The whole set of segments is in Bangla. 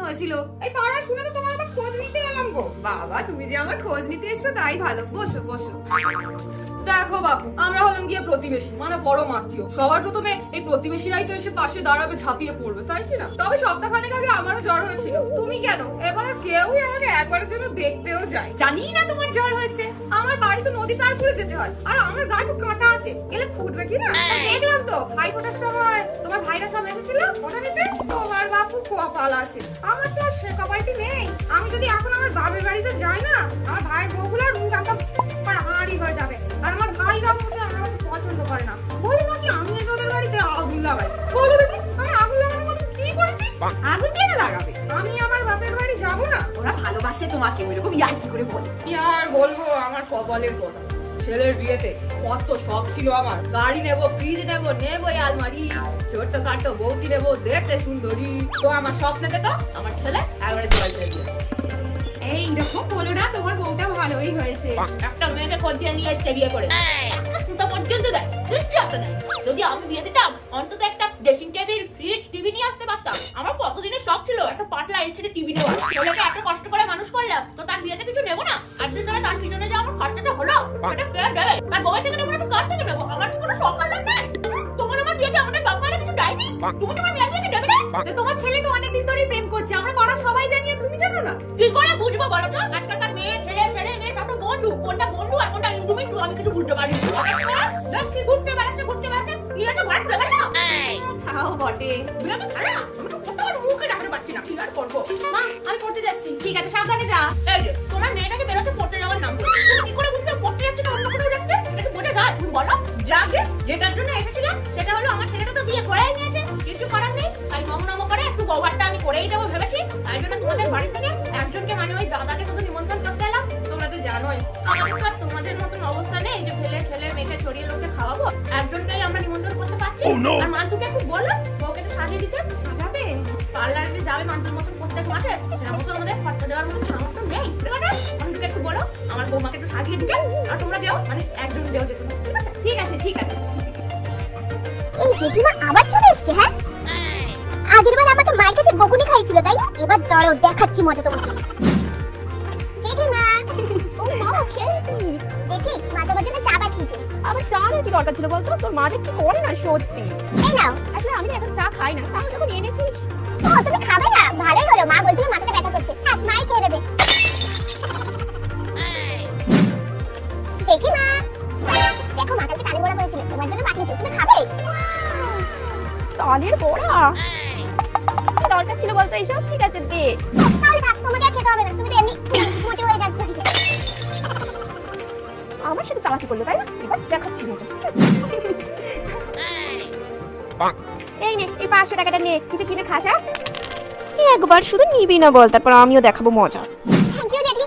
হয়েছিল। এই পাড়ায় শুনে তো তোমার আবার খোঁজ নিতে এলাম গো। বাবা তুমি যে আমার খোঁজ নিতে এসছো তাই ভালো, বসো বসো। দেখো বাবু, আমরা হলাম গিয়ে প্রতিবেশী, মানে বড় আত্মীয়। সবার প্রথমে এই প্রতিবেশীরাই তো এসে পাশে দাঁড়াবে, ঝাঁপিয়ে পড়বে, তাই কি না? তবে সপ্তাহখানেক আগে আমারও জ্বর হয়েছিল, তুমি কেন? এবার কেউই আমাকে একবারের জন্য দেখতেও যায়। জানি না তোমার জ্বর হয়েছে, আমার বাড়ি তো নদী পার করে যেতে হয়, আর আমার গায়ে তো কাঁটা আছে, গেলে ফুটবে কি না? দেখলাম তো ভাই ফোটার সময় তোমার ভাইরা সব এসেছিল ওটা নিতে। তোমার বাপু কপাল আছে, আমার তো আর সে কপালটি নেই। আমি যদি এখন আমার বাপের বাড়িতে যাই না, আমার ভাইয়ের বউগুলোর মুখ একদম হাঁড়ি হয়ে যাবে। আর আমার ভাইরা মোটে আমার পছন্দ করে না, বলে নাকি আমি ওদের বাড়িতে আগুন লাগাই। বলো দেখি আমি আগুন লাগানোর মতো কি করেছি? আগুন কেন লাগাবে? আমি আমার বাপের বাড়ি যাবো না? ওরা ভালোবাসে তোমাকে, ওইরকম ইয়ার কি করে বল। কি আর বলবো, আমার কপালের কথা। ছেলের বিয়েতে কত শখ ছিল আমার, গাড়ি নেবো, ফ্রিজ নেবো, নেবো আলমারি, ছোট্ট খাটো বউটি নেবো, দেখতে সুন্দরী। তো আমার স্বপ্নেতে তো আমার ছেলে একবারে জল চাইছে। এইরকম বলো না, তোমার বউটা ভালোই হয়েছে। একটা মেয়েকে কন্টিয়া নিয়ে এসে বিয়ে করে একটা সুতা পর্যন্ত দেয়, কিচ্ছু একটা নেই। যদি আমি দিয়ে দিতাম অন্তত একটা ড্রেসিং টেবিল, ফ্রিজ, টিভি নিয়ে আসতে পারতাম। আমার কতদিনের শখ ছিল একটা পাতলা এলসিডি টিভি নেওয়া। ছেলেকে এত কষ্ট করে মানুষ করলাম, তো তার বিয়েতে কিছু নেবো না? আর দিন ধরে তার পিছনে যে আমার খরচাটা হলো, সেটা কে দেবে? তার বউয়ের থেকে নেবো না, কার থেকে নেবো? আমার কি কোনো শখ আল্লাহ নাই? তোমার আমার বিয়েতে আমাদের বাপ মায়ের কিছু দেয়নি, তুমি তোমার মেয়ের বিয়েতে দেবে না? তোমার ছেলে তো অনেকদিন ধরেই প্রেম করছে, আমরা পাড়া সবাই জানি, তুমি জানো না? কি করে বুঝবো বলো তো? আজকালকার মেয়ে ছেলে ছেলে মেয়ে সব বন্ধু, কোনটা বন্ধু আর কোনটা ইন্ডুমিন্টু আমি কিছু বুঝতে পারি না। কি ঘুরতে বেড়াচ্ছে বিয়েটা ঘর দেবে না? তাও বটে, বিয়েটা খারাপ। আমি তো কোথাও মুখে রাখতে পারছি না, কি আর করবো? মা আমি পড়তে যাচ্ছি। ঠিক আছে, সাবধানে যা। এই যে তোমার মেয়েটাকে বেরোতে পড়তে যাওয়ার নাম, তুমি কি করে বুঝলে পড়তে যাচ্ছে না অন্য কোথাও যাচ্ছে? এটা বোঝা যায়? তুমি বলো। যাকে যেটার জন্য এসেছিলাম সেটা হলো আমার ছেলেটা তো বিয়ে করেই নিয়েছে, কিছু করার নেই। তাই নম করে একটু বউভাতটা আমি করেই দেবো ভেবেছি। তাই জন্য তোমাদের বাড়ি থেকে একজনকে, মানে ওই দাদাকে শুধু নিমন্ত্রণ করতে এলাম। তোমরা তো জানোই আমাদের তো আর তোমাদের মতন অবস্থা নেই যে ছেলে মেয়েকে ছড়িয়ে লোকে খাওয়াবো। একজনকেই আমরা নিমন্ত্রণ করতে পারছি। আর মান্তুকে একটু বলো বউকে তো সাজিয়ে দিতে। সাজাবে? পার্লারে যাবে মান্তুর মতন প্রত্যেক মাসে, সেটা মতো আমাদের খরচা দেওয়ার মতো সামর্থ্য নেই। মান্তুকে একটু বলো আমার বৌমাকে একটু সাজিয়ে দিতে। আর তোমরা দেও, মানে একজন দেও যে তোমরা। ঠিক আছে ঠিক আছে। এই জেঠিমা আবার চলে এসেছে? হ্যাঁ, আগেরবার আমাকে মায়ের কাছে বকুনি খাইছিল, তাই না? এবার দাঁড়াও, দেখাচ্ছি মজা তোমাকে। জেঠিমা, ও মা খেলবি? জেঠি, মা তোমার জন্য চা বানিয়েছে। আবার চা এর কি দরকার ছিল বলতো? তোর মা যে কি করে না সত্যি। এই নাও। আসলে আমি এখন চা খাই না, তাও যখন এনেছিস। ও তুমি খাবে না? ভালোই হলো, মা বলছিল মাথাটা ব্যথা করছে। থাক, মাই খেয়ে নেবে। জেঠিমা, দেখো মা কালকে তালের বড়া করেছিল, তোমার জন্য পাঠিয়েছে, তুমি খাবে? তালের বড়া কি দরকার ছিল বলতো এইসব? ঠিক আছে দে। তাহলে থাক, তোমাকে আর খেতে হবে না, তুমি তো এমনি মোটি হয়ে যাচ্ছ। আমার সাথে চালাকি করলো, তাই না? এবার দেখাচ্ছি মজা। এই নে, এই 500 টাকাটা নে, কিছু কিনে খাস। একবার শুধু নিবি না বল, তারপর আমিও দেখাবো মজা। থ্যাংক ইউ জেঠি।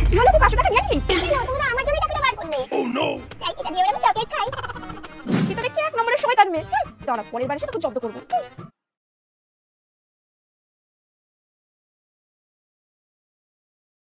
কি হলো, তুই 500 টাকা নিয়ে নিলি? তুমি তো আমার জন্য টাকাটা বার করলে। ও নো, চাই এটা দিয়ে আমি চকলেট খাই। তুই তো দেখছি 1 নম্বরের শয়তান মেয়ে। দাঁড়া, পরের বার এসে তোকে জব্দ করবো।